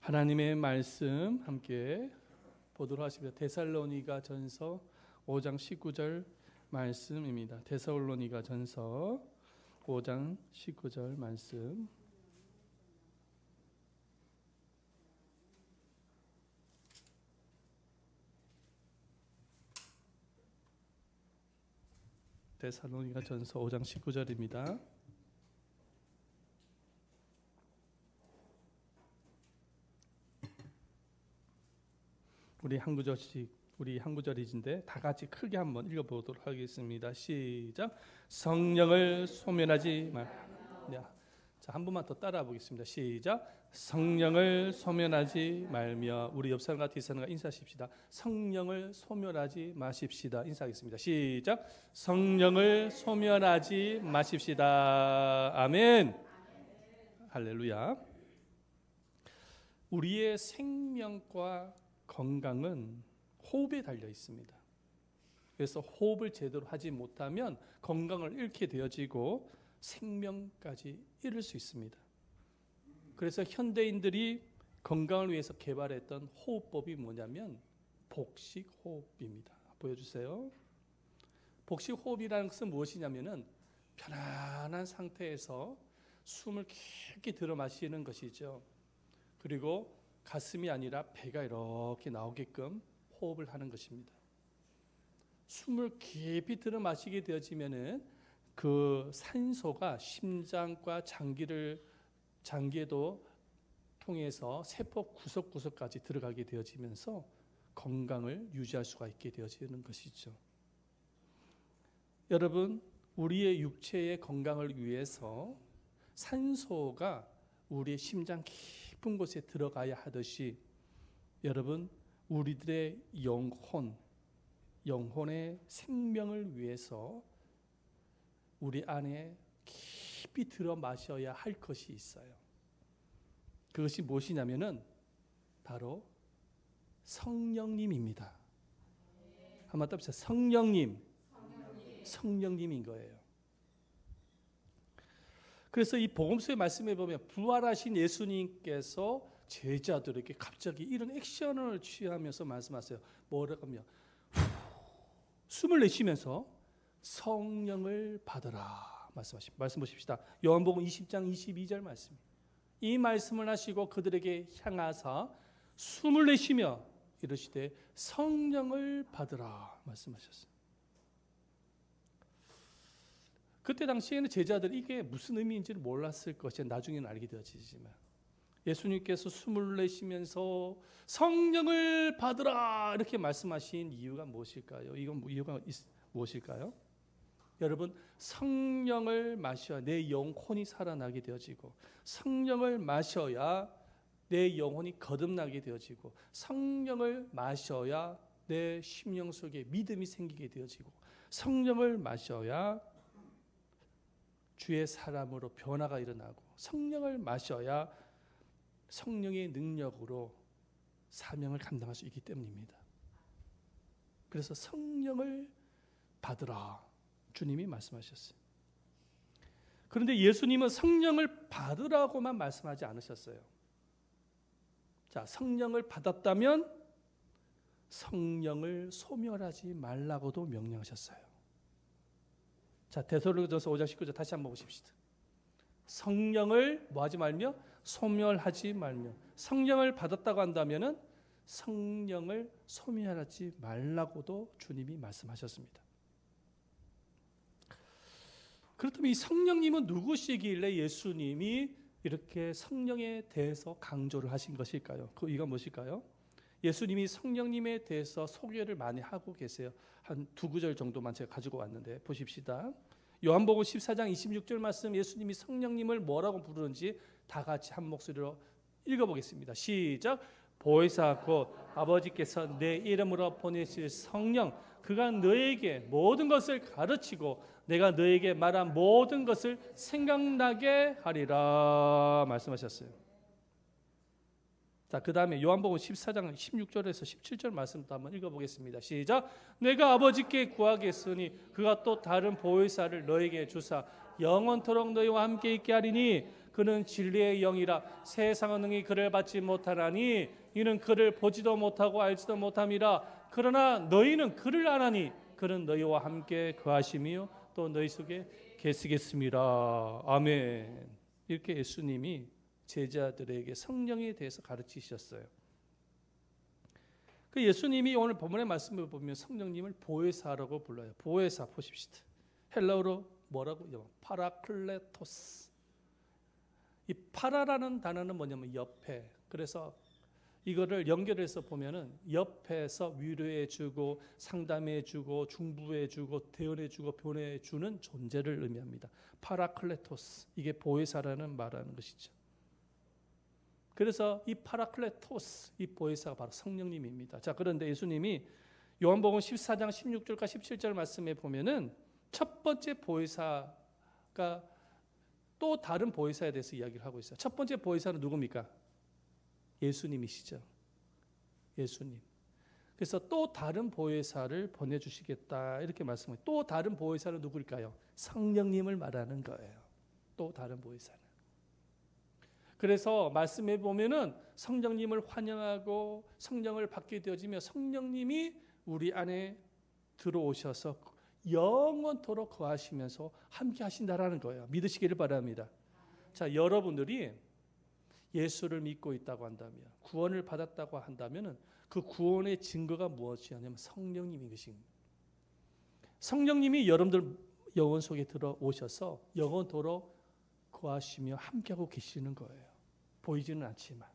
하나님의 말씀 함께 보도록 하십니다. 데살로니가 전서 5장 19절 말씀입니다. 데살로니가 전서 5장 19절 말씀. 데살로니가 전서 5장 19절입니다. 우리 한 구절인데 다 같이 크게 한번 읽어보도록 하겠습니다. 시작. 성령을 소멸하지 말. 자, 한 번만 더 따라해 보겠습니다. 시작. 성령을 소멸하지 말며. 우리 옆 사람과 뒷 사람과 인사하십시다. 성령을 소멸하지 마십시다. 인사하겠습니다. 시작. 성령을 소멸하지 마십시다. 아멘. 할렐루야. 우리의 생명과 건강은 호흡에 달려 있습니다. 그래서 호흡을 제대로 하지 못하면 건강을 잃게 되어지고 생명까지 잃을 수 있습니다. 그래서 현대인들이 건강을 위해서 개발했던 호흡법이 뭐냐면 복식호흡입니다. 보여주세요. 복식호흡이라는 것은 무엇이냐면은 편안한 상태에서 숨을 깊게 들어 마시는 것이죠. 그리고 가슴이 아니라 배가 이렇게 나오게끔 호흡을 하는 것입니다. 숨을 깊이 들어 마시게 되어지면은 그 산소가 심장과 장기에도 통해서 세포 구석구석까지 들어가게 되어지면서 건강을 유지할 수가 있게 되어지는 것이죠. 여러분, 우리의 육체의 건강을 위해서 산소가 우리의 심장 깊은 곳에 들어가야 하듯이 여러분, 우리들의 영혼의 생명을 위해서 우리 안에 깊이 들어 마셔야 할 것이 있어요. 그것이 무엇이냐면은 바로 성령님입니다. 한번 따라서 성령님인 거예요. 그래서 이 복음서의 말씀에 보면 부활하신 예수님께서 제자들에게 갑자기 이런 액션을 취하면서 말씀하세요. 뭐라고 하면 숨을 내쉬면서 성령을 받으라 말씀 보십시다. 요한복음 20장 22절 말씀. 이 말씀을 하시고 그들에게 향하사 숨을 내쉬며 이르시되 성령을 받으라 말씀하셨어요. 그때 당시에는 제자들이 이게 무슨 의미인지를 몰랐을 것이 나중에는 알게 되어지지만 예수님께서 숨을 내쉬면서 성령을 받으라 이렇게 말씀하신 이유가 무엇일까요? 이유가 무엇일까요? 여러분, 성령을 마셔야 내 영혼이 살아나게 되어지고 성령을 마셔야 내 영혼이 거듭나게 되어지고 성령을 마셔야 내 심령 속에 믿음이 생기게 되어지고 성령을 마셔야 주의 사람으로 변화가 일어나고 성령을 마셔야 성령의 능력으로 사명을 감당할 수 있기 때문입니다. 그래서 성령을 받으라 주님이 말씀하셨어요. 그런데 예수님은 성령을 받으라고만 말씀하지 않으셨어요. 자, 성령을 받았다면 성령을 소멸하지 말라고도 명령하셨어요. 자, 데살로니가전서 5장 19절 다시 한번 보십시다. 성령을 뭐하지 말며 소멸하지 말며. 성령을 받았다고 한다면은 성령을 소멸하지 말라고도 주님이 말씀하셨습니다. 그렇다면 이 성령님은 누구시길래 예수님이 이렇게 성령에 대해서 강조를 하신 것일까요? 이건 무엇일까요? 예수님이 성령님에 대해서 소개를 많이 하고 계세요. 한 두 구절 정도만 제가 가지고 왔는데 보십시다. 요한복음 14장 26절 말씀, 예수님이 성령님을 뭐라고 부르는지 다 같이 한 목소리로 읽어보겠습니다. 시작. 보혜사 곧 아버지께서 내 이름으로 보내실 성령, 그가 너에게 모든 것을 가르치고 내가 너에게 말한 모든 것을 생각나게 하리라 말씀하셨어요. 자, 그 다음에 요한복음 14장 16절에서 17절 말씀도 한번 읽어보겠습니다. 시작. 내가 아버지께 구하겠으니 그가 또 다른 보혜사를 너에게 주사 영원토록 너희와 함께 있게 하리니 그는 진리의 영이라 세상은 능히 그를 받지 못하나니 이는 그를 보지도 못하고 알지도 못함이라. 그러나 너희는 그를 아나니 그는 너희와 함께 거하시며 또 너희 속에 계시겠습니다. 아멘. 이렇게 예수님이 제자들에게 성령에 대해서 가르치셨어요. 그 예수님이 오늘 본문의 말씀을 보면 성령님을 보혜사라고 불러요. 보혜사 보십시다. 헬라어로 뭐라고? 파라클레토스. 이 파라라는 단어는 뭐냐면 옆에. 그래서 이거를 연결해서 보면은 옆에서 위로해주고 상담해주고 중부해주고 대언해주고 변해주는 존재를 의미합니다. 파라클레토스. 이게 보혜사라는 말하는 것이죠. 그래서 이 파라클레토스, 이 보혜사가 바로 성령님입니다. 자, 그런데 예수님이 요한복음 14장 16절과 17절 말씀에 보면은 첫 번째 보혜사가 또 다른 보혜사에 대해서 이야기를 하고 있어요. 첫 번째 보혜사는 누굽니까? 예수님이시죠. 예수님. 그래서 또 다른 보혜사를 보내주시겠다 이렇게 말씀해요. 또 다른 보혜사는 누구일까요? 성령님을 말하는 거예요. 또 다른 보혜사는. 그래서 말씀해 보면은 성령님을 환영하고 성령을 받게 되어지며 성령님이 우리 안에 들어오셔서 영원토록 거하시면서 함께 하신다라는 거예요. 믿으시기를 바랍니다. 자, 여러분들이 예수를 믿고 있다고 한다면, 구원을 받았다고 한다면 그 구원의 증거가 무엇이냐면 성령님인 것입니다. 성령님이 여러분들 영혼 속에 들어오셔서 영원토록 거하시며 함께하고 계시는 거예요. 보이지는 않지만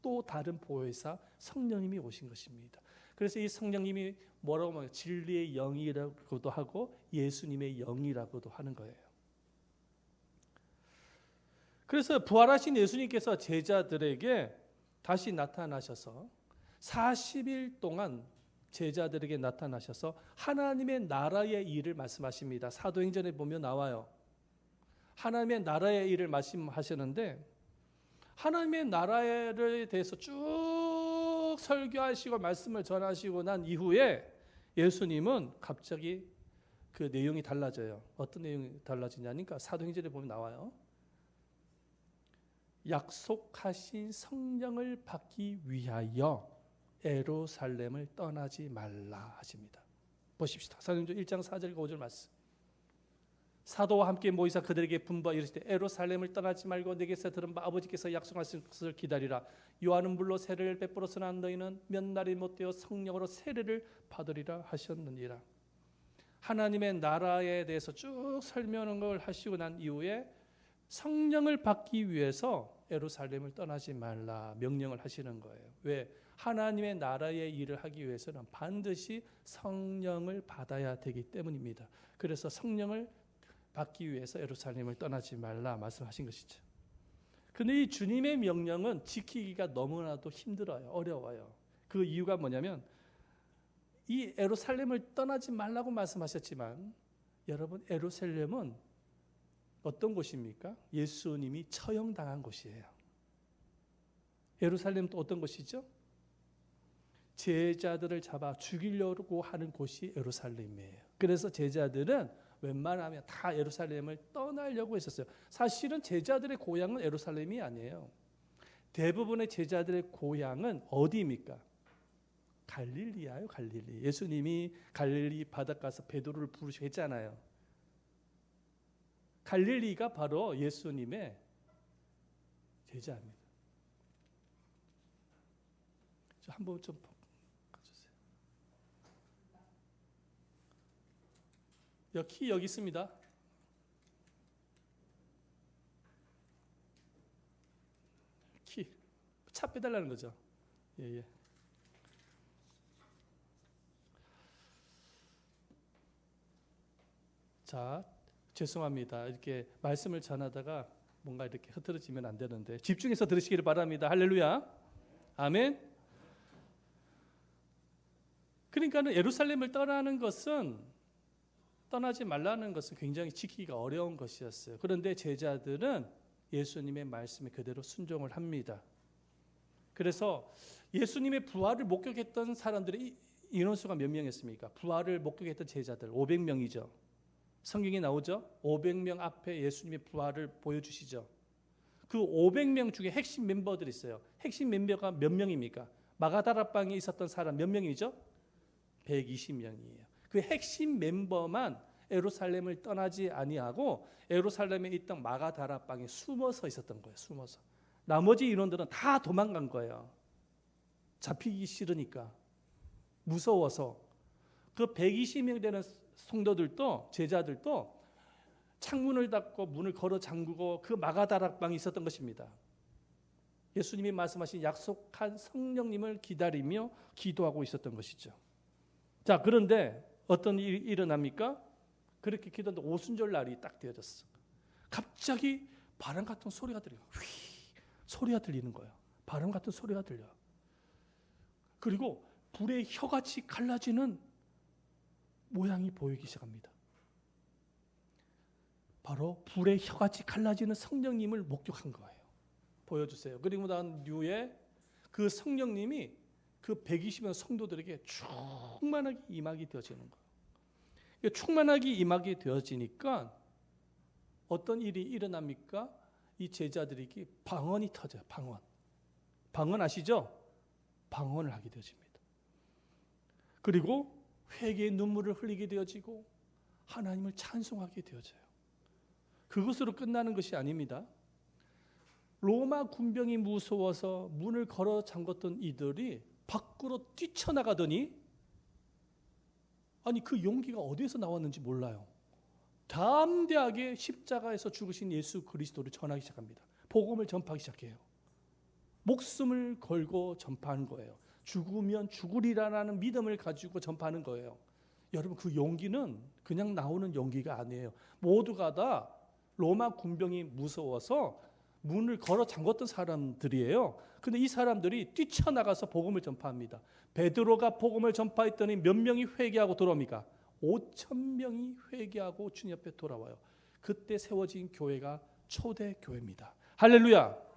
또 다른 보혜사 성령님이 오신 것입니다. 그래서 이 성령님이 뭐라고 말해요? 진리의 영이라고도 하고 예수님의 영이라고도 하는 거예요. 그래서 부활하신 예수님께서 제자들에게 다시 나타나셔서 40일 동안 제자들에게 나타나셔서 하나님의 나라의 일을 말씀하십니다. 사도행전에 보면 나와요. 하나님의 나라의 일을 말씀하시는데 하나님의 나라에 대해서 쭉 설교하시고 말씀을 전하시고 난 이후에 예수님은 갑자기 그 내용이 달라져요. 어떤 내용이 달라지냐니까 사도행전에 보면 나와요. 약속하신 성령을 받기 위하여 예루살렘을 떠나지 말라 하십니다. 보십시다. 사도행전 1장 4절과 5절 말씀. 사도와 함께 모이사 그들에게 분부하 이르시되 예루살렘을 떠나지 말고 내게서 들은 바 아버지께서 약속하신 것을 기다리라. 요한은 물로 세례를 베풀었으나 너희는 몇 날이 못되어 성령으로 세례를 받으리라 하셨느니라. 하나님의 나라에 대해서 쭉 설명을 하시고 난 이후에 성령을 받기 위해서 예루살렘을 떠나지 말라 명령을 하시는 거예요. 왜? 하나님의 나라의 일을 하기 위해서는 반드시 성령을 받아야 되기 때문입니다. 그래서 성령을 받기 위해서 예루살렘을 떠나지 말라 말씀하신 것이죠. 그런데 이 주님의 명령은 지키기가 너무나도 힘들어요. 어려워요. 그 이유가 뭐냐면 이 예루살렘을 떠나지 말라고 말씀하셨지만 여러분 예루살렘은 어떤 곳입니까? 예수님이 처형당한 곳이에요. 예루살렘은 또 어떤 곳이죠? 제자들을 잡아 죽이려고 하는 곳이 예루살렘이에요. 그래서 제자들은 웬만하면 다 예루살렘을 떠나려고 했었어요. 사실은 제자들의 고향은 예루살렘이 아니에요. 대부분의 제자들의 고향은 어디입니까? 갈릴리야요, 갈릴리. 예수님이 갈릴리 바닷가에서 베드로를 부르시고 했잖아요. 갈릴리가 바로 예수님의 제자입니다. 한번 좀 가주세요. 키 여기 있습니다. 키. 차 빼달라는 거죠. 예. 자, 죄송합니다. 이렇게 말씀을 전하다가 뭔가 이렇게 흐트러지면 안 되는데 집중해서 들으시기를 바랍니다. 할렐루야. 아멘. 그러니까는 예루살렘을 떠나지 말라는 것은 굉장히 지키기가 어려운 것이었어요. 그런데 제자들은 예수님의 말씀에 그대로 순종을 합니다. 그래서 예수님의 부활을 목격했던 사람들의 인원수가 몇 명이었습니까? 부활을 목격했던 제자들 500명이죠. 성경에 나오죠. 500명 앞에 예수님의 부활을 보여주시죠. 그 500명 중에 핵심 멤버들이 있어요. 핵심 멤버가 몇 명입니까? 마가다락방에 있었던 사람 몇 명이죠? 120명이에요. 그 핵심 멤버만 예루살렘을 떠나지 아니하고 예루살렘에 있던 마가다락방에 숨어서 있었던 거예요. 숨어서. 나머지 인원들은 다 도망간 거예요. 잡히기 싫으니까. 무서워서. 그 120명 되는 성도들도, 제자들도 창문을 닫고 문을 걸어 잠그고 그 마가다락방에 있었던 것입니다. 예수님이 말씀하신 약속한 성령님을 기다리며 기도하고 있었던 것이죠. 자, 그런데 어떤 일이 일어납니까? 그렇게 기도하는데 오순절 날이 딱 되어졌어. 갑자기 바람 같은 소리가 들려요. 소리가 들리는 거예요. 바람 같은 소리가 들려요. 그리고 불의 혀같이 갈라지는 모양이 보이기 시작합니다. 바로 불의 혀같이 갈라지는 성령님을 목격한 거예요. 보여주세요. 그리고 난 뒤에 그 성령님이 그 120명 성도들에게 충만하게 임하게 되어지는 거예요. 충만하게 임하게 되어지니까 어떤 일이 일어납니까? 이 제자들에게 방언이 터져요. 방언 아시죠? 방언을 하게 되어집니다. 그리고 회개의 눈물을 흘리게 되어지고 하나님을 찬송하게 되어져요. 그것으로 끝나는 것이 아닙니다. 로마 군병이 무서워서 문을 걸어 잠궜던 이들이 밖으로 뛰쳐나가더니 아니 그 용기가 어디에서 나왔는지 몰라요. 담대하게 십자가에서 죽으신 예수 그리스도를 전하기 시작합니다. 복음을 전파하기 시작해요. 목숨을 걸고 전파하는 거예요. 죽으면 죽으리라는 믿음을 가지고 전파하는 거예요. 여러분 그 용기는 그냥 나오는 용기가 아니에요. 모두가 다 로마 군병이 무서워서 문을 걸어 잠궜던 사람들이에요. 근데 이 사람들이 뛰쳐나가서 복음을 전파합니다. 베드로가 복음을 전파했더니 몇 명이 회개하고 돌아옵니까? 5,000명이 회개하고 주님 앞에 돌아와요. 그때 세워진 교회가 초대교회입니다. 할렐루야.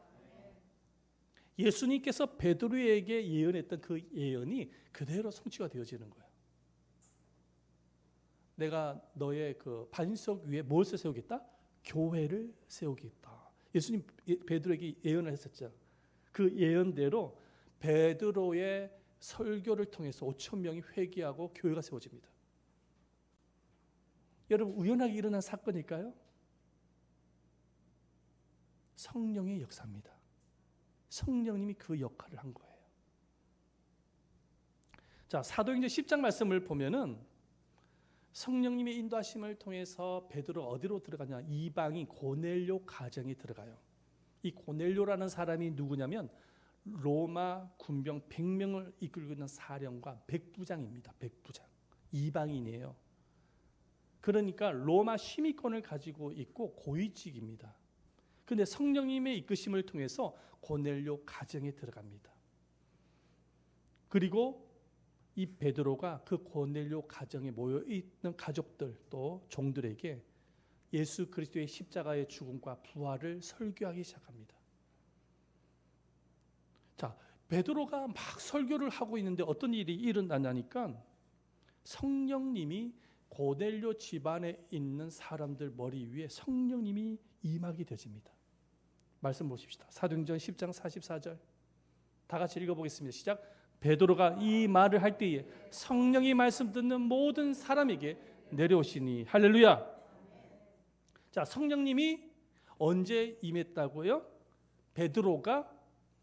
예수님께서 베드로에게 예언했던 그 예언이 그대로 성취가 되어지는 거예요. 내가 너의 그 반석 위에 무엇을 세우겠다? 교회를 세우겠다. 예수님 베드로에게 예언을 했었죠. 그 예언대로 베드로의 설교를 통해서 5,000명이 회개하고 교회가 세워집니다. 여러분 우연하게 일어난 사건일까요? 성령의 역사입니다. 성령님이 그 역할을 한 거예요. 자, 사도행전 10장 말씀을 보면은 성령님의 인도하심을 통해서 베드로 어디로 들어가냐? 이방인 고넬료 가정에 들어가요. 이 고넬료라는 사람이 누구냐면 로마 군병 100명을 이끌고 있는 사령관 백부장입니다. 백부장. 이방인이에요. 그러니까 로마 시민권을 가지고 있고 고위직입니다. 그런데 성령님의 이끄심을 통해서 고넬료 가정에 들어갑니다. 그리고 이 베드로가 그 고넬료 가정에 모여 있는 가족들 또 종들에게 예수 그리스도의 십자가의 죽음과 부활을 설교하기 시작합니다. 자, 베드로가 막 설교를 하고 있는데 어떤 일이 일어나냐니까 성령님이 고넬료 집안에 있는 사람들 머리 위에 성령님이 임하게 되집니다. 말씀 보십시다. 사도행전 10장 44절 다 같이 읽어보겠습니다. 시작. 베드로가 이 말을 할 때에 성령이 말씀 듣는 모든 사람에게 내려오시니 할렐루야. 자, 성령님이 언제 임했다고요? 베드로가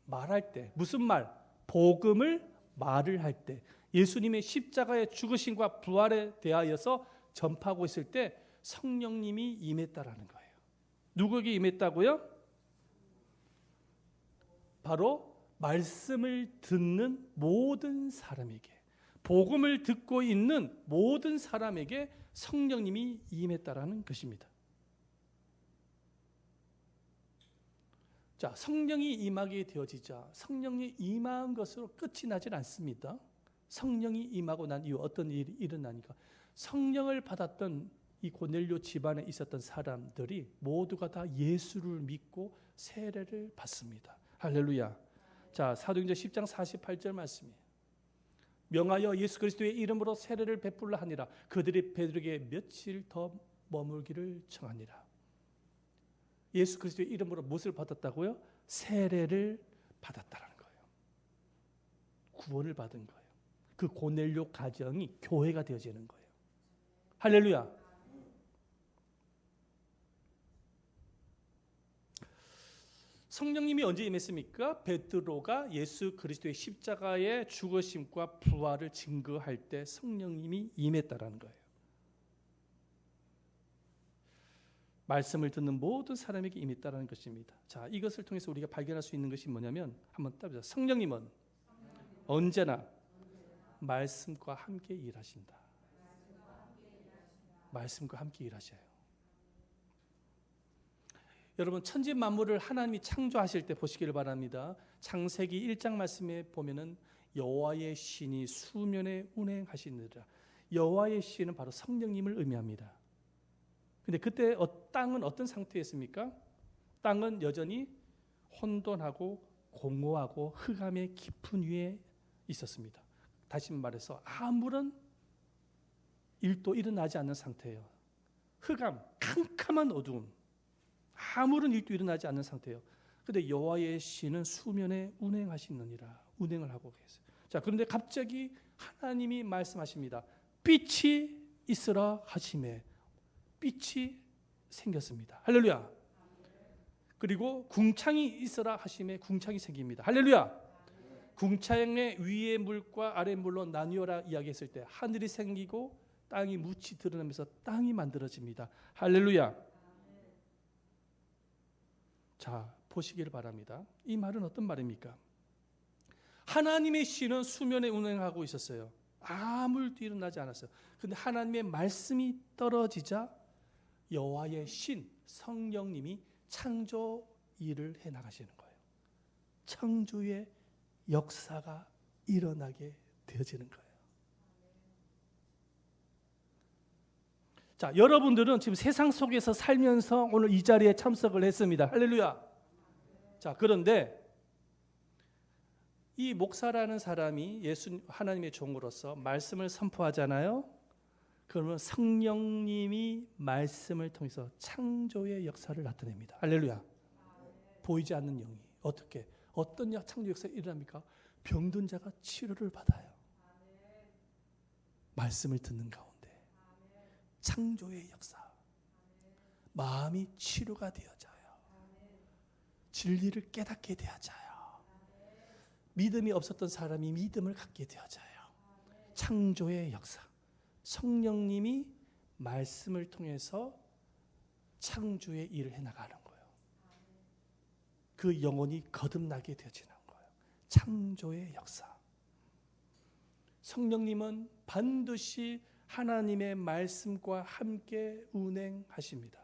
말할 때. 무슨 말? 복음을 말을 할 때. 예수님의 십자가의 죽으심과 부활에 대하여서 전파하고 있을 때 성령님이 임했다라는 거예요. 누구에게 임했다고요? 바로 말씀을 듣는 모든 사람에게, 복음을 듣고 있는 모든 사람에게 성령님이 임했다라는 것입니다. 자, 성령이 임하게 되어지자 성령이 임한 것으로 끝이 나질 않습니다. 성령이 임하고 난 이후 어떤 일이 일어나니까 성령을 받았던 이 고넬료 집안에 있었던 사람들이 모두가 다 예수를 믿고 세례를 받습니다. 할렐루야. 자, 사도행전 10장 48절 말씀이에요. 명하여 예수 그리스도의 이름으로 세례를 베풀라 하니라. 그들이 베드로에게 며칠 더 머물기를 청하니라. 예수 그리스도의 이름으로 무엇을 받았다고요? 세례를 받았다라는 거예요. 구원을 받은 거예요. 그 고넬료 가정이 교회가 되어지는 거예요. 할렐루야. 성령님이 언제 임했습니까? 베드로가 예수 그리스도의 십자가의 죽으심과 부활을 증거할 때 성령님이 임했다라는 거예요. 말씀을 듣는 모든 사람에게 임했다라는 것입니다. 자, 이것을 통해서 우리가 발견할 수 있는 것이 뭐냐면 한번 따보자. 성령님은 언제나 말씀과 함께 일하신다. 말씀과 함께 일하셔요. 여러분, 천지 만물을 하나님이 창조하실 때 보시기를 바랍니다. 창세기 1장 말씀에 보면은 여호와의 신이 수면에 운행하시느라. 여호와의 신은 바로 성령님을 의미합니다. 근데 그때 땅은 어떤 상태였습니까? 땅은 여전히 혼돈하고 공허하고 흑암의 깊은 위에 있었습니다. 다시 말해서 아무런 일도 일어나지 않는 상태예요. 흑암, 캄캄한 어두움, 아무런 일도 일어나지 않는 상태예요. 그런데 여호와의 신은 수면에 운행하시느니라. 운행을 하고 계세요. 자, 그런데 갑자기 하나님이 말씀하십니다. 빛이 있으라 하시매 빛이 생겼습니다. 할렐루야. 그리고 궁창이 있으라 하시매 궁창이 생깁니다. 할렐루야. 궁창의 위의 물과 아래 물로 나뉘어라 이야기했을 때 하늘이 생기고 땅이 묻히 드러나면서 땅이 만들어집니다. 할렐루야. 자, 보시기를 바랍니다. 이 말은 어떤 말입니까? 하나님의 신은 수면에 운행하고 있었어요. 아무 일도 일어나지 않았어요. 그런데 하나님의 말씀이 떨어지자 여호와의 신, 성령님이 창조 일을 해나가시는 거예요. 창조의 역사가 일어나게 되어지는 거예요. 자, 여러분들은 지금 세상 속에서 살면서 오늘 이 자리에 참석을 했습니다. 할렐루야. 자, 그런데 이 목사라는 사람이 예수 하나님의 종으로서 말씀을 선포하잖아요. 그러면 성령님이 말씀을 통해서 창조의 역사를 나타냅니다. 할렐루야. 보이지 않는 영이 어떻게 어떤 창조 역사가 일어납니까? 병든 자가 치료를 받아요. 말씀을 듣는 가운데 창조의 역사. 마음이 치료가 되어져요. 진리를 깨닫게 되어져요. 믿음이 없었던 사람이 믿음을 갖게 되어져요. 창조의 역사. 성령님이 말씀을 통해서 창조의 일을 해나가는 거예요. 그 영혼이 거듭나게 되어지는 거예요. 창조의 역사. 성령님은 반드시 하나님의 말씀과 함께 운행하십니다.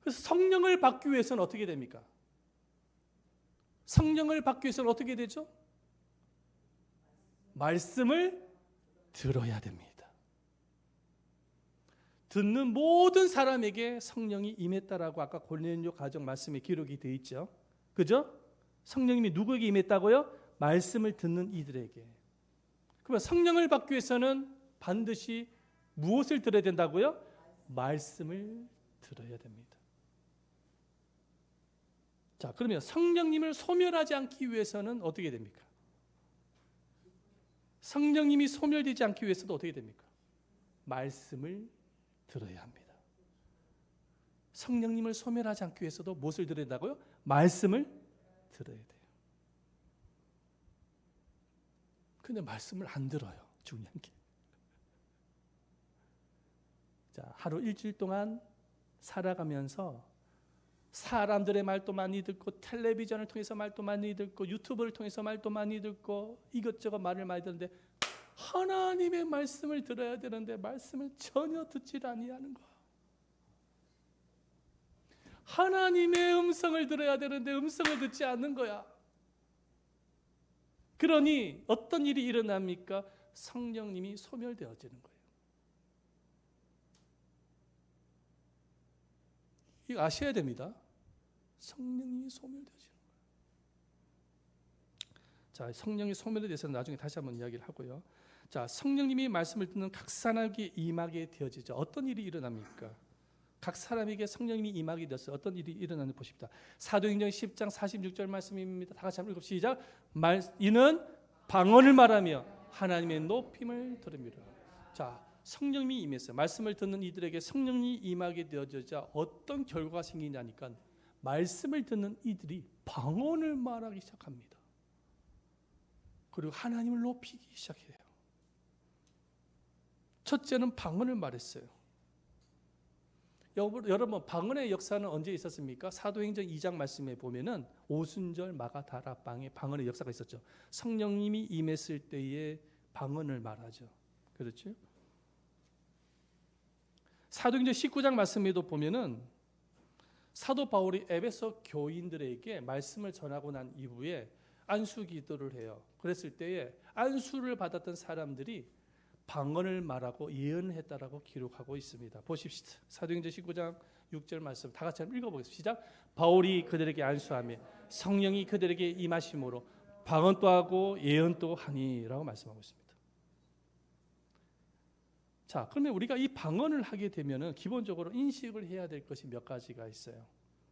그래서 성령을 받기 위해서는 어떻게 됩니까? 성령을 받기 위해서는 어떻게 되죠? 말씀을 들어야 됩니다. 듣는 모든 사람에게 성령이 임했다라고 아까 고넬료 가정 말씀에 기록이 되어 있죠. 그죠? 성령님이 누구에게 임했다고요? 말씀을 듣는 이들에게. 그러면 성령을 받기 위해서는 반드시 무엇을 들어야 된다고요? 말씀을 들어야 됩니다. 자, 그러면 성령님을 소멸하지 않기 위해서는 어떻게 됩니까? 성령님이 소멸되지 않기 위해서도 어떻게 됩니까? 말씀을 들어야 합니다. 성령님을 소멸하지 않기 위해서도 무엇을 들어야 된다고요? 말씀을 들어야 돼요. 근데 말씀을 안 들어요. 중요한 게. 자, 하루 일주일 동안 살아가면서 사람들의 말도 많이 듣고 텔레비전을 통해서 말도 많이 듣고 유튜브를 통해서 말도 많이 듣고 이것저것 말을 많이 듣는데 하나님의 말씀을 들어야 되는데 말씀을 전혀 듣지 아니하는 거. 하나님의 음성을 들어야 되는데 음성을 듣지 않는 거야. 그러니 어떤 일이 일어납니까? 성령님이 소멸되어지는 거예요. 이거 아셔야 됩니다. 성령이 소멸되어지는 거예요. 자, 성령이 소멸에 대해서는 나중에 다시 한번 이야기를 하고요. 자, 성령님이 말씀을 듣는 각 사람에게 임하게 되어지죠. 어떤 일이 일어납니까? 각 사람에게 성령님이 임하게 되었어요. 어떤 일이 일어나는지 보십니다. 사도행전 10장 46절 말씀입니다. 다 같이 한번 읽읍시다. 시작. 이는 방언을 말하며 하나님의 높임을 들음이라. 자, 성령님이 임했어요. 말씀을 듣는 이들에게 성령님이 임하게 되어지자 어떤 결과가 생기냐니까 말씀을 듣는 이들이 방언을 말하기 시작합니다. 그리고 하나님을 높이기 시작해요. 첫째는 방언을 말했어요. 여러분, 방언의 역사는 언제 있었습니까? 사도행전 2장 말씀에 보면은 오순절 마가다락방에 방언의 역사가 있었죠. 성령님이 임했을 때에 방언을 말하죠. 그렇죠? 사도행전 19장 말씀에도 보면은 사도 바울이 에베소 교인들에게 말씀을 전하고 난 이후에 안수 기도를 해요. 그랬을 때에 안수를 받았던 사람들이 방언을 말하고 예언했다라고 기록하고 있습니다. 보십시오. 사도행전 19장 6절 말씀 다 같이 한번 읽어보겠습니다. 시작. 바울이 그들에게 안수하며 성령이 그들에게 임하심으로 방언도 하고 예언도 하니라고 말씀하고 있습니다. 자, 그러면 우리가 이 방언을 하게 되면은 기본적으로 인식을 해야 될 것이 몇 가지가 있어요.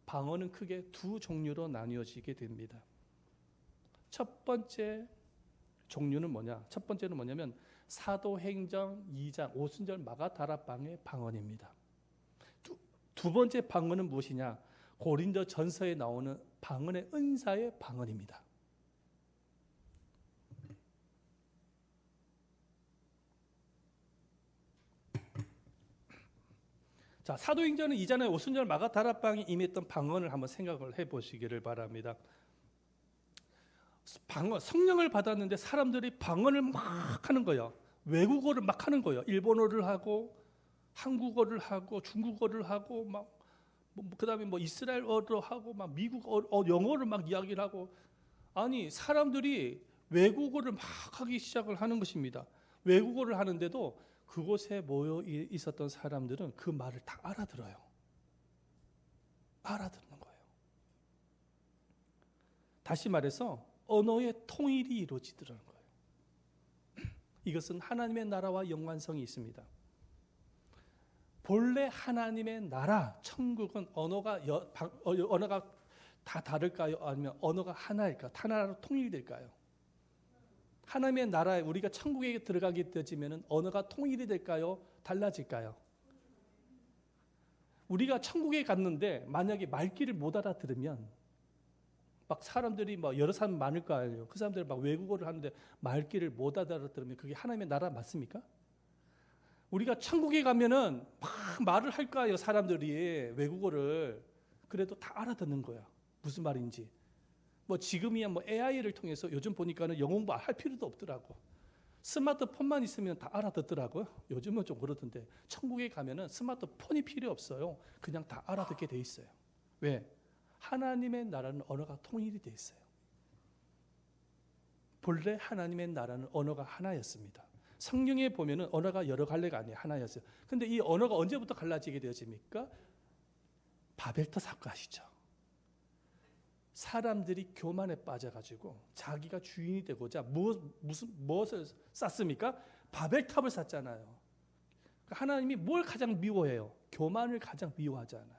방언은 크게 두 종류로 나뉘어지게 됩니다. 첫 번째 종류는 뭐냐? 첫 번째는 뭐냐면 사도행전 2장 오순절 마가다락방의 방언입니다. 두 번째 방언은 무엇이냐? 고린도 전서에 나오는 방언의 은사의 방언입니다. 자, 사도행전은 이전에 오순절 마가다락방에 임했던 방언을 한번 생각을 해보시기를 바랍니다. 방언, 성령을 받았는데 사람들이 방언을 막 하는 거예요. 외국어를 막 하는 거예요. 일본어를 하고 한국어를 하고 중국어를 하고 막 그다음에 뭐 이스라엘어를 하고 막 미국어 영어를 막 이야기를 하고 아니 사람들이 외국어를 막 하기 시작을 하는 것입니다. 외국어를 하는데도 그곳에 모여 있었던 사람들은 그 말을 다 알아들어요. 알아듣는 거예요. 다시 말해서 언어의 통일이 이루어지더라는 거예요. 이것은 하나님의 나라와 연관성이 있습니다. 본래 하나님의 나라, 천국은 언어가 다 다를까요? 아니면 언어가 하나일까? 하나로 통일될까요? 하나님의 나라에 우리가 천국에 들어가게 되어지면 언어가 통일이 될까요? 달라질까요? 우리가 천국에 갔는데 만약에 말귀를 못 알아들으면 막 사람들이 막 여러 사람 많을 거 아니에요. 그 사람들이 막 외국어를 하는데 말귀를 못 알아들으면 그게 하나님의 나라 맞습니까? 우리가 천국에 가면은 막 말을 할 거예요. 사람들이 외국어를 그래도 다 알아듣는 거야. 무슨 말인지. 뭐 지금이야 뭐 AI를 통해서 요즘 보니까는 영어 공부 할 필요도 없더라고. 스마트폰만 있으면 다 알아듣더라고요. 요즘은 좀 그러던데 천국에 가면은 스마트폰이 필요 없어요. 그냥 다 알아듣게 돼 있어요. 왜? 하나님의 나라는 언어가 통일이 돼 있어요. 본래 하나님의 나라는 언어가 하나였습니다. 성경에 보면은 언어가 여러 갈래가 아니에요. 하나였어요. 근데 이 언어가 언제부터 갈라지게 되어집니까? 바벨탑 사건 아시죠? 사람들이 교만에 빠져가지고 자기가 주인이 되고자 무엇을 쌓습니까? 바벨탑을 쌓잖아요. 그러니까 하나님이 뭘 가장 미워해요? 교만을 가장 미워하잖아요.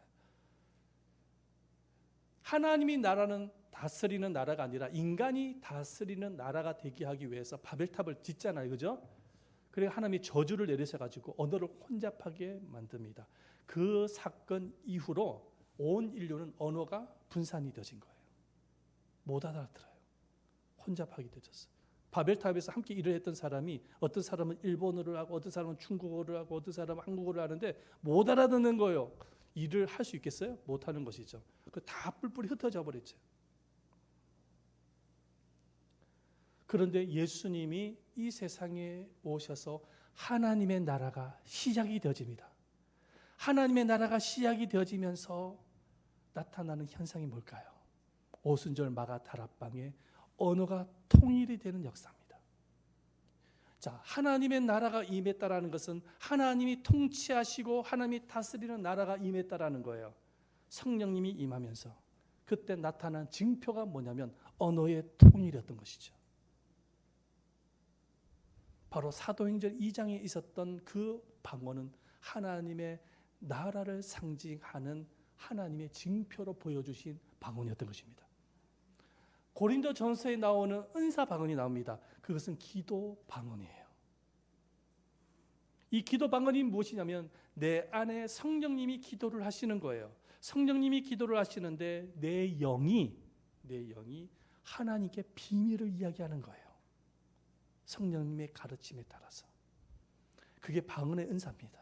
하나님이 나라는 다스리는 나라가 아니라 인간이 다스리는 나라가 되게 하기 위해서 바벨탑을 짓잖아요. 그죠? 그래서 하나님이 저주를 내리셔가지고 언어를 혼잡하게 만듭니다. 그 사건 이후로 온 인류는 언어가 분산이 되어진 거예요. 못 알아들어요. 혼잡하게 되었어요. 바벨탑에서 함께 일을 했던 사람이 어떤 사람은 일본어를 하고 어떤 사람은 중국어를 하고 어떤 사람은 한국어를 하는데 못 알아듣는 거예요. 일을 할 수 있겠어요? 못 하는 것이죠. 그 다 뿔뿔이 흩어져 버렸죠. 그런데 예수님이 이 세상에 오셔서 하나님의 나라가 시작이 되어집니다. 하나님의 나라가 시작이 되어지면서 나타나는 현상이 뭘까요? 오순절 마가다락방에 언어가 통일이 되는 역사입니다. 자, 하나님의 나라가 임했다라는 것은 하나님이 통치하시고 하나님이 다스리는 나라가 임했다라는 거예요. 성령님이 임하면서 그때 나타난 징표가 뭐냐면 언어의 통일이었던 것이죠. 바로 사도행전 2장에 있었던 그 방언은 하나님의 나라를 상징하는 하나님의 징표로 보여주신 방언이었던 것입니다. 고린도전서에 나오는 은사 방언이 나옵니다. 그것은 기도 방언이에요. 이 기도 방언이 무엇이냐면 내 안에 성령님이 기도를 하시는 거예요. 성령님이 기도를 하시는데 내 영이 하나님께 비밀을 이야기하는 거예요. 성령님의 가르침에 따라서. 그게 방언의 은사입니다.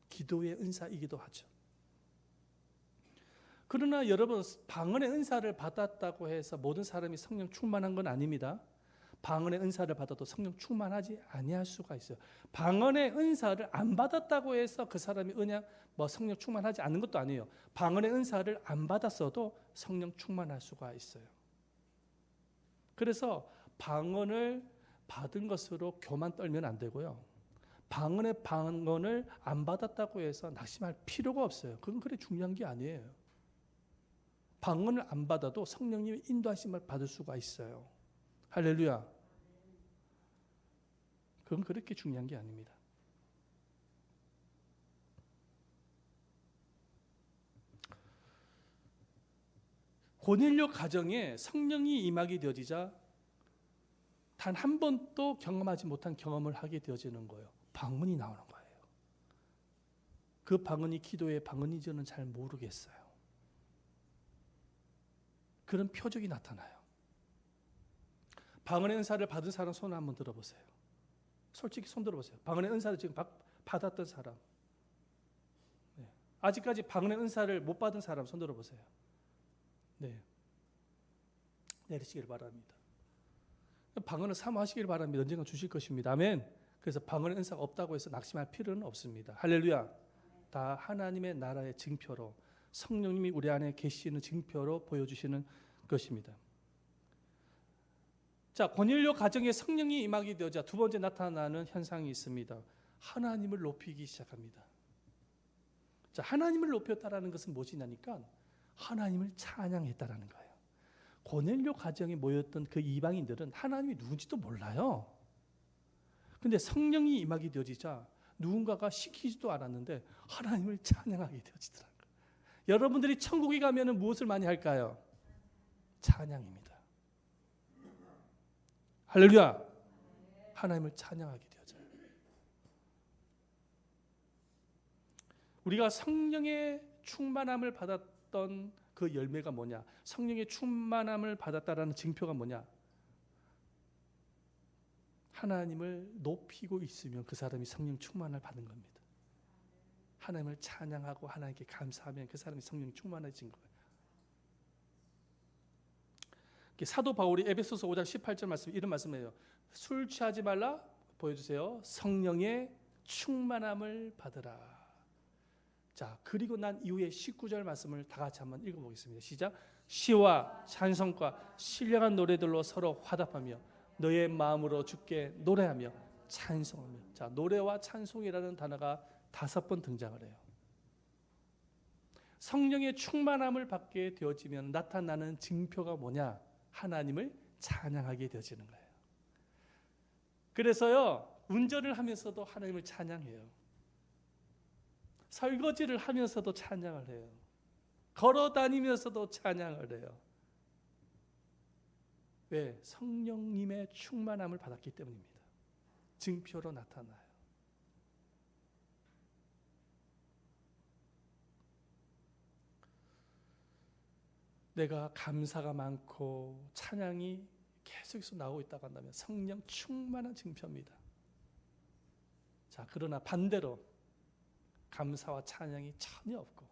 기도의 은사이기도 하죠. 그러나 여러분, 방언의 은사를 받았다고 해서 모든 사람이 성령 충만한 건 아닙니다. 방언의 은사를 받아도 성령 충만하지 아니할 수가 있어요. 방언의 은사를 안 받았다고 해서 그 사람이 성령 충만하지 않는 것도 아니에요. 방언의 은사를 안 받았어도 성령 충만할 수가 있어요. 그래서 방언을 받은 것으로 교만 떨면 안 되고요. 방언을 안 받았다고 해서 낙심할 필요가 없어요. 그건 그렇게 중요한 게 아니에요. 방언을 안 받아도 성령님의 인도하심을 받을 수가 있어요. 할렐루야. 그건 그렇게 중요한 게 아닙니다. 고넬료 가정에 성령이 임하게 되어지자 단 한 번도 경험하지 못한 경험을 하게 되어지는 거예요. 방언이 나오는 거예요. 그 방언이 기도의 방언인지는 잘 모르겠어요. 그런 표적이 나타나요. 방언의 은사를 받은 사람 손을 한번 들어보세요. 솔직히 손 들어보세요. 방언의 은사를 지금 받았던 사람. 네. 아직까지 방언의 은사를 못 받은 사람 손 들어보세요. 네. 내리시길 바랍니다. 방언을 사모하시길 바랍니다. 언젠가 주실 것입니다. 아멘. 그래서 방언의 은사가 없다고 해서 낙심할 필요는 없습니다. 할렐루야. 다 하나님의 나라의 징표로, 성령님이 우리 안에 계시는 징표로 보여주시는 것입니다. 자, 고넬료 가정에 성령이 임하게 되자 두 번째 나타나는 현상이 있습니다. 하나님을 높이기 시작합니다. 자, 하나님을 높였다라는 것은 무엇이냐니까 하나님을 찬양했다라는 거예요. 고넬료 가정에 모였던 그 이방인들은 하나님이 누군지도 몰라요. 근데 성령이 임하게 되어지자 누군가가 시키지도 않았는데 하나님을 찬양하게 되어지더라고요. 여러분들이 천국에 가면 무엇을 많이 할까요? 찬양입니다. 할렐루야. 하나님을 찬양하게 되어져요. 우리가 성령의 충만함을 받았던 그 열매가 뭐냐? 성령의 충만함을 받았다라는 징표가 뭐냐? 하나님을 높이고 있으면 그 사람이 성령 충만을 받은 겁니다. 하나님을 찬양하고 하나님께 감사하면 그 사람이 성령 충만해진 거예요. 사도 바울이 에베소서 5장 18절 말씀 이런 말씀이에요. 술 취하지 말라 보여주세요. 성령의 충만함을 받으라. 자, 그리고 난 이후에 19절 말씀을 다 같이 한번 읽어보겠습니다. 시작. 시와 찬송과 신령한 노래들로 서로 화답하며 너의 마음으로 주께 노래하며 찬송하며. 자, 노래와 찬송이라는 단어가 5번 등장을 해요. 성령의 충만함을 받게 되어지면 나타나는 징표가 뭐냐? 하나님을 찬양하게 되어지는 거예요. 그래서요, 운전을 하면서도 하나님을 찬양해요. 설거지를 하면서도 찬양을 해요. 걸어 다니면서도 찬양을 해요. 왜? 성령님의 충만함을 받았기 때문입니다. 징표로 나타나요. 내가 감사가 많고 찬양이 계속해서 나오고 있다고 한다면 성령 충만한 징표입니다. 자, 그러나 반대로 감사와 찬양이 전혀 없고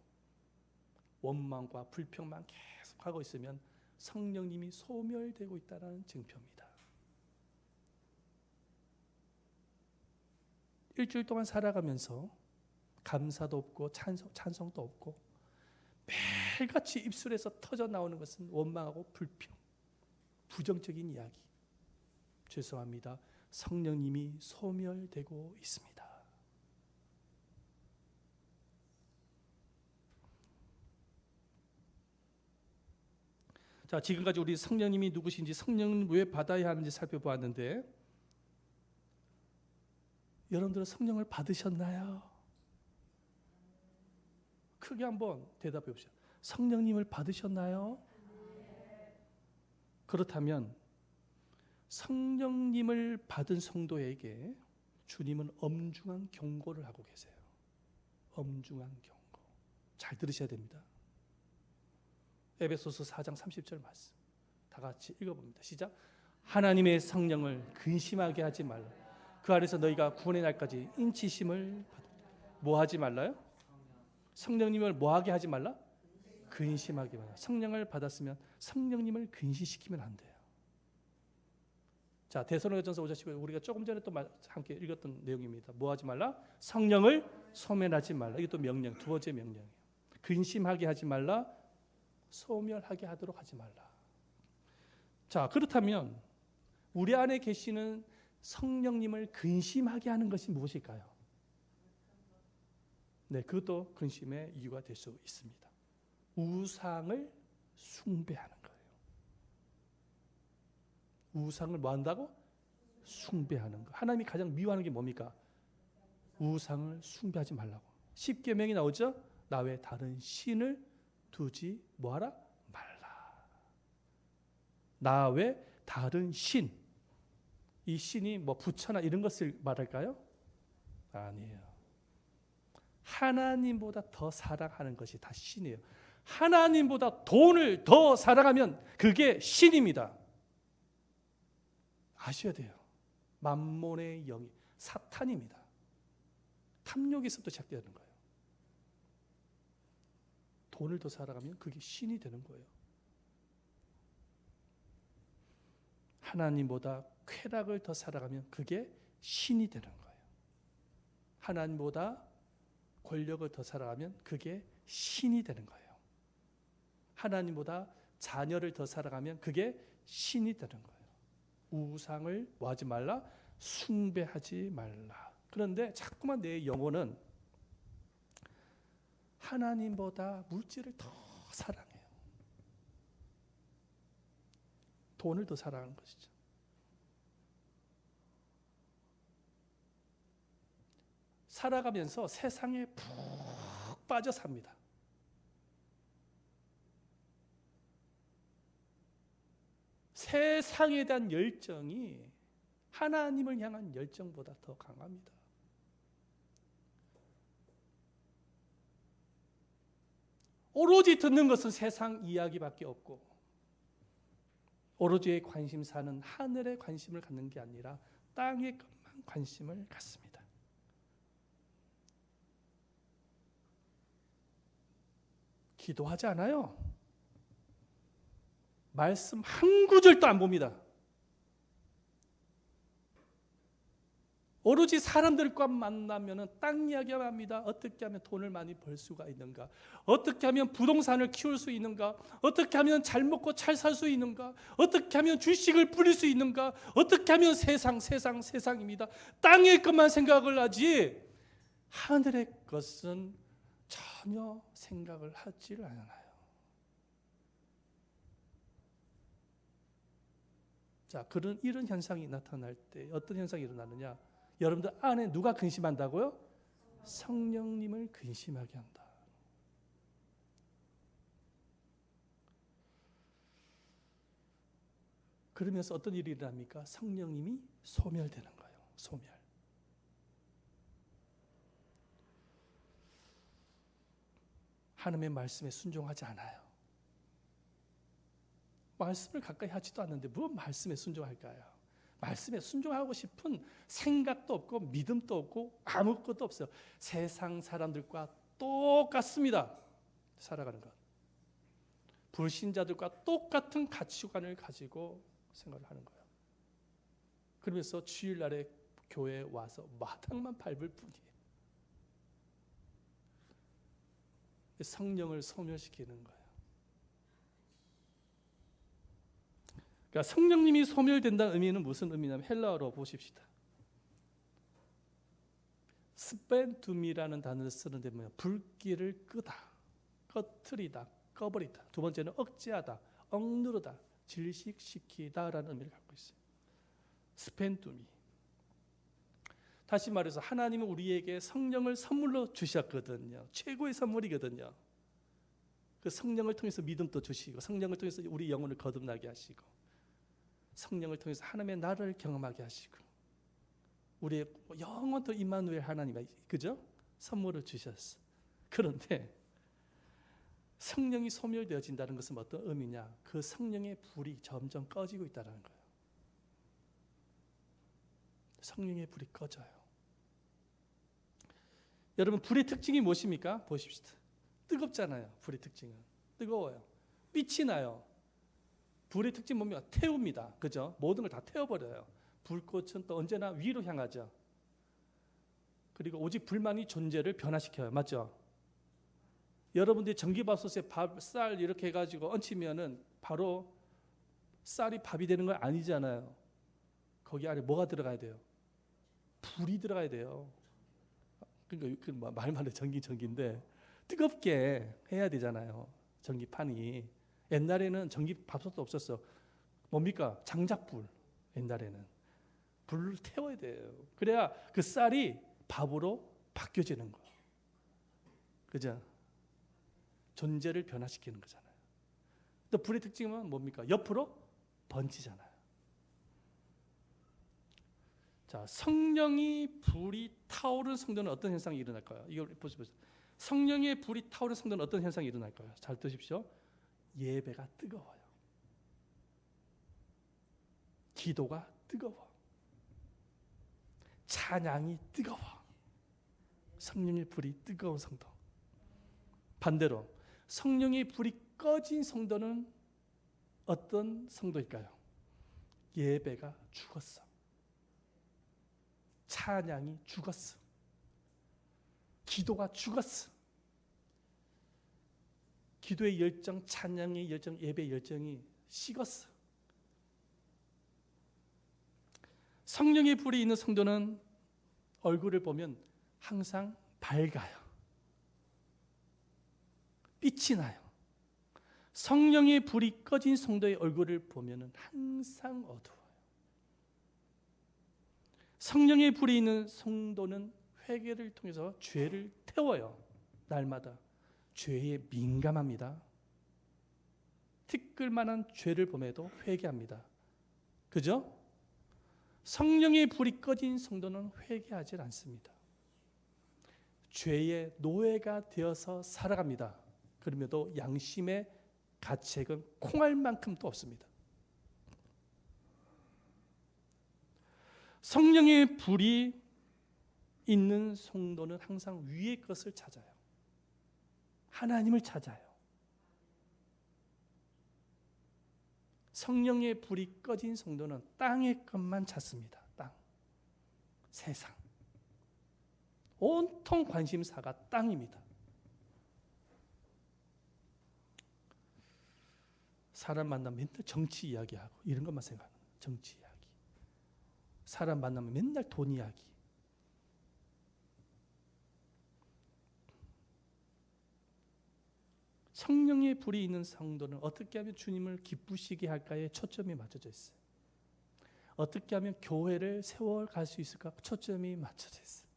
원망과 불평만 계속하고 있으면 성령님이 소멸되고 있다는 증표입니다. 일주일 동안 살아가면서 감사도 없고 찬송도 없고 매일같이 입술에서 터져 나오는 것은 원망하고 불평, 부정적인 이야기. 죄송합니다. 성령님이 소멸되고 있습니다. 자, 지금까지 우리 성령님이 누구신지, 성령을 왜 받아야 하는지 살펴보았는데, 여러분들은 성령을 받으셨나요? 크게 한번 대답해 보시죠. 성령님을 받으셨나요? 그렇다면 성령님을 받은 성도에게 주님은 엄중한 경고를 하고 계세요. 엄중한 경고. 잘 들으셔야 됩니다. 에베소서 4장 30절 말씀 다 같이 읽어봅니다. 시작. 하나님의 성령을 근심하게 하지 말라. 그 안에서 너희가 구원의 날까지 인치심을 받아. 뭐 하지 말라요? 성령님을 뭐 하게 하지 말라? 근심하게 말라. 성령을 받았으면 성령님을 근심시키면 안 돼요. 자, 데살로니가전서 5장 15절 우리가 조금 전에 또 함께 읽었던 내용입니다. 뭐 하지 말라? 성령을 소멸하지 말라. 이게 또 명령, 두 번째 명령이에요. 근심하게 하지 말라. 소멸하게 하도록 하지 말라. 자, 그렇다면 우리 안에 계시는 성령님을 근심하게 하는 것이 무엇일까요? 네, 그것도 근심의 이유가 될 수 있습니다. 우상을 숭배하는 거예요. 우상을 뭐 한다고? 숭배하는 거. 하나님이 가장 미워하는 게 뭡니까? 우상을 숭배하지 말라고. 10계명이 나오죠? 나 외 다른 신을 두지 뭐하라? 말라. 나 외 다른 신. 이 신이 뭐 부처나 이런 것을 말할까요? 아니에요. 하나님보다 더 사랑하는 것이 다 신이에요. 하나님보다 돈을 더 사랑하면 그게 신입니다. 아셔야 돼요. 만몬의 영이 사탄입니다. 탐욕에서부터 시작되는 거예요. 돈을 더 사랑하면 그게 신이 되는 거예요. 하나님보다 쾌락을 더 사랑하면 그게 신이 되는 거예요. 하나님보다 권력을 더 사랑하면 그게 신이 되는 거예요. 하나님보다 자녀를 더 사랑하면 그게 신이 되는 거예요. 우상을 뭐 하지 말라? 숭배하지 말라. 그런데 자꾸만 내 영혼은 하나님보다 물질을 더 사랑해요. 돈을 더 사랑하는 것이죠. 살아가면서 세상에 푹 빠져 삽니다. 세상에 대한 열정이 하나님을 향한 열정보다 더 강합니다. 오로지 듣는 것은 세상 이야기밖에 없고 오로지 관심사는 하늘에 관심을 갖는 게 아니라 땅의 것만 관심을 갖습니다. 기도하지 않아요. 말씀 한 구절도 안 봅니다. 오로지 사람들과 만나면 땅 이야기만 합니다. 어떻게 하면 돈을 많이 벌 수가 있는가? 어떻게 하면 부동산을 키울 수 있는가? 어떻게 하면 잘 먹고 잘 살 수 있는가? 어떻게 하면 주식을 뿌릴 수 있는가? 어떻게 하면 세상입니다. 땅의 것만 생각을 하지 하늘의 것은 전혀 생각을 하지를 않아요. 자, 이런 현상이 나타날 때 어떤 현상이 일어나느냐? 여러분들 안에 누가 근심한다고요? 성령님을 근심하게 한다. 그러면서 어떤 일이 일어납니까? 성령님이 소멸되는 거예요. 소멸. 하나님의 말씀에 순종하지 않아요. 말씀을 가까이 하지도 않는데 무슨 말씀에 순종할까요? 말씀에 순종하고 싶은 생각도 없고 믿음도 없고 아무것도 없어요. 세상 사람들과 똑같습니다. 살아가는 것. 불신자들과 똑같은 가치관을 가지고 생각을 하는 거예요. 그러면서 주일날에 교회에 와서 마당만 밟을 뿐이에요. 성령을 소멸시키는 거예요. 그러니까 성령님이 소멸된다는 의미는 무슨 의미냐면 헬라어로 보십시다. 스펜둠이라는 단어를 쓰는데 뭐냐? 불길을 끄다, 꺼트리다, 꺼버리다. 두 번째는 억제하다, 억누르다, 질식시키다라는 의미를 갖고 있어요. 스펜둠이. 다시 말해서 하나님은 우리에게 성령을 선물로 주셨거든요. 최고의 선물이거든요. 그 성령을 통해서 믿음도 주시고, 성령을 통해서 우리 영혼을 거듭나게 하시고, 성령을 통해서 하나님의 나라를 경험하게 하시고, 우리의 영원토 임마누엘 하나님의, 그죠? 선물을 주셨어. 그런데 성령이 소멸되어진다는 것은 어떤 의미냐? 그 성령의 불이 점점 꺼지고 있다는 거예요. 성령의 불이 꺼져요. 여러분, 불의 특징이 무엇입니까? 보십시오. 뜨겁잖아요. 불의 특징은 뜨거워요. 빛이 나요. 불의 특징 뭡니까? 태웁니다. 그죠? 모든 걸 다 태워버려요. 불꽃은 또 언제나 위로 향하죠. 그리고 오직 불만이 존재를 변화시켜요. 맞죠? 여러분들이 전기밥솥에 밥, 쌀 이렇게 해가지고 얹히면은 바로 쌀이 밥이 되는 건 아니잖아요. 거기 안에 뭐가 들어가야 돼요? 불이 들어가야 돼요. 그러니까 말만은 전기인데 뜨겁게 해야 되잖아요. 전기판이. 옛날에는 전기밥솥도 없었어. 뭡니까? 장작불. 옛날에는 불을 태워야 돼요. 그래야 그 쌀이 밥으로 바뀌어지는 거예요. 그죠? 존재를 변화시키는 거잖아요. 또 불의 특징은 뭡니까? 옆으로 번지잖아요. 자, 성령이 불이 타오른 성도는 어떤 현상이 일어날까요? 이걸 보세요. 성령의 불이 타오른 성도는 어떤 현상이 일어날까요? 잘 드십시오. 예배가 뜨거워요. 기도가 뜨거워. 찬양이 뜨거워. 성령의 불이 뜨거운 성도. 반대로 성령의 불이 꺼진 성도는 어떤 성도일까요? 예배가 죽었어. 찬양이 죽었어. 기도가 죽었어. 기도의 열정, 찬양의 열정, 예배의 열정이 식었어. 성령의 불이 있는 성도는 얼굴을 보면 항상 밝아요. 빛이 나요. 성령의 불이 꺼진 성도의 얼굴을 보면 항상 어두워요. 성령의 불이 있는 성도는 회개를 통해서 죄를 태워요. 날마다 죄에 민감합니다. 티끌만한 죄를 범해도 회개합니다. 그죠? 성령의 불이 꺼진 성도는 회개하지 않습니다. 죄의 노예가 되어서 살아갑니다. 그럼에도 양심의 가책은 콩알만큼도 없습니다. 성령의 불이 있는 성도는 항상 위의 것을 찾아요. 하나님을 찾아요. 성령의 불이 꺼진 성도는 땅의 것만 찾습니다. 땅, 세상. 온통 관심사가 땅입니다. 사람 만나면 맨날 정치 이야기하고 이런 것만 생각하는 거예요. 정치 이야기. 사람 만나면 맨날 돈 이야기. 성령의 불이 있는 성도는 어떻게 하면 주님을 기쁘시게 할까에 초점이 맞춰져 있어요. 어떻게 하면 교회를 세워갈 수 있을까? 초점이 맞춰져 있어요.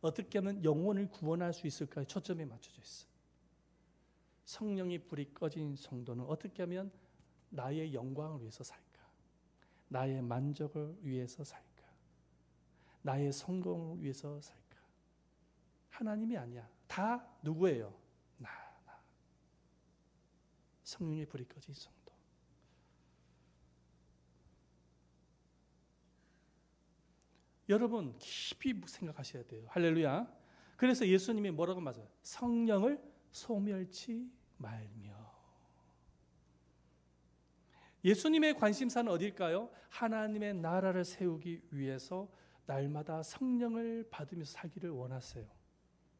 어떻게 하면 영혼을 구원할 수 있을까에 초점이 맞춰져 있어요. 성령의 불이 꺼진 성도는 어떻게 하면 나의 영광을 위해서 살까? 나의 만족을 위해서 살까? 나의 성공을 위해서 살까? 하나님이 아니야. 다 누구예요? 나. 성령의 불이 꺼진 성도. 여러분 깊이 생각하셔야 돼요. 할렐루야. 그래서 예수님이 뭐라고 말해요? 성령을 소멸치 말며. 예수님의 관심사는 어딜까요? 하나님의 나라를 세우기 위해서 날마다 성령을 받으면서 살기를 원하세요.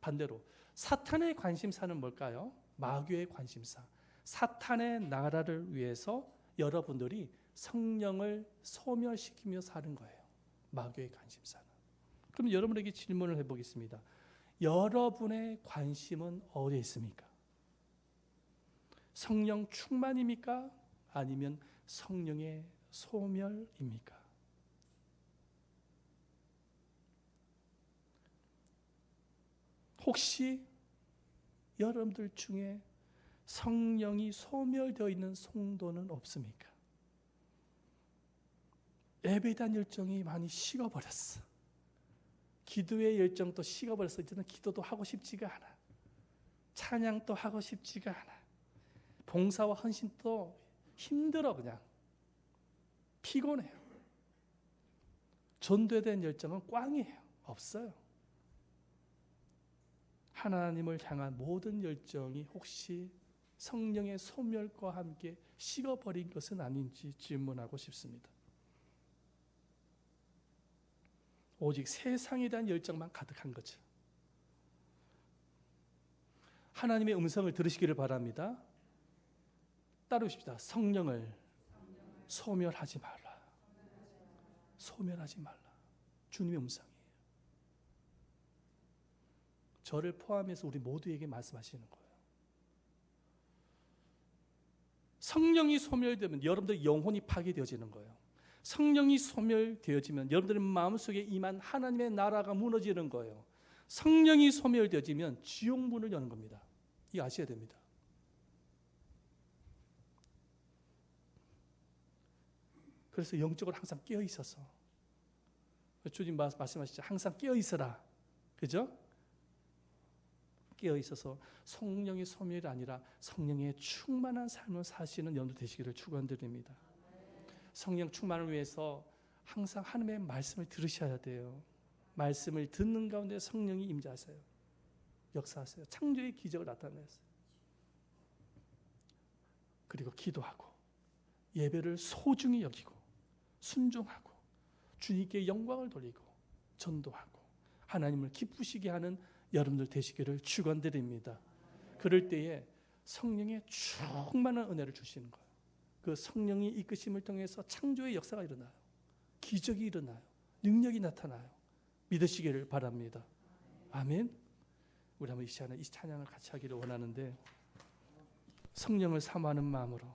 반대로 사탄의 관심사는 뭘까요? 마귀의 관심사. 사탄의 나라를 위해서 여러분들이 성령을 소멸시키며 사는 거예요. 마귀의 관심사는. 그럼 여러분에게 질문을 해보겠습니다. 여러분의 관심은 어디에 있습니까? 성령 충만입니까? 아니면 성령의 소멸입니까? 혹시 여러분들 중에 성령이 소멸되어 있는 성도는 없습니까? 예배에 대한 열정이 많이 식어버렸어. 기도의 열정도 식어버렸어. 이제는 기도도 하고 싶지가 않아. 찬양도 하고 싶지가 않아. 봉사와 헌신도 힘들어. 그냥 피곤해요. 전도에 대한 열정은 꽝이에요. 없어요. 하나님을 향한 모든 열정이 혹시 성령의 소멸과 함께 식어버린 것은 아닌지 질문하고 싶습니다. 오직 세상에 대한 열정만 가득한 거죠. 하나님의 음성을 들으시기를 바랍니다. 따르십시다. 성령을 소멸하지 말라. 소멸하지 말라. 주님의 음성이에요. 저를 포함해서 우리 모두에게 말씀하시는 거예요. 성령이 소멸되면 여러분들의 영혼이 파괴되어지는 거예요. 성령이 소멸되어지면 여러분들의 마음속에 임한 하나님의 나라가 무너지는 거예요. 성령이 소멸되어지면 지옥 문을 여는 겁니다. 이거 아셔야 됩니다. 그래서 영적으로 항상 깨어 있어서 주님 말씀하시죠. 항상 깨어 있어라. 그죠? 깨어 있어서 성령의 소멸이 아니라 성령의 충만한 삶을 사시는 여러분 되시기를 축원드립니다. 성령 충만을 위해서 항상 하나님의 말씀을 들으셔야 돼요. 말씀을 듣는 가운데 성령이 임재하세요. 역사하세요. 창조의 기적을 나타내세요. 그리고 기도하고 예배를 소중히 여기고 순종하고 주님께 영광을 돌리고 전도하고 하나님을 기쁘시게 하는 여러분들 되시기를 축원드립니다. 그럴 때에 성령의 충만한 은혜를 주시는 거예요. 그 성령이 이끄심을 통해서 창조의 역사가 일어나요. 기적이 일어나요. 능력이 나타나요. 믿으시기를 바랍니다. 아멘. 우리 한번 이 시간에 이 찬양을 같이 하기를 원하는데 성령을 사모하는 마음으로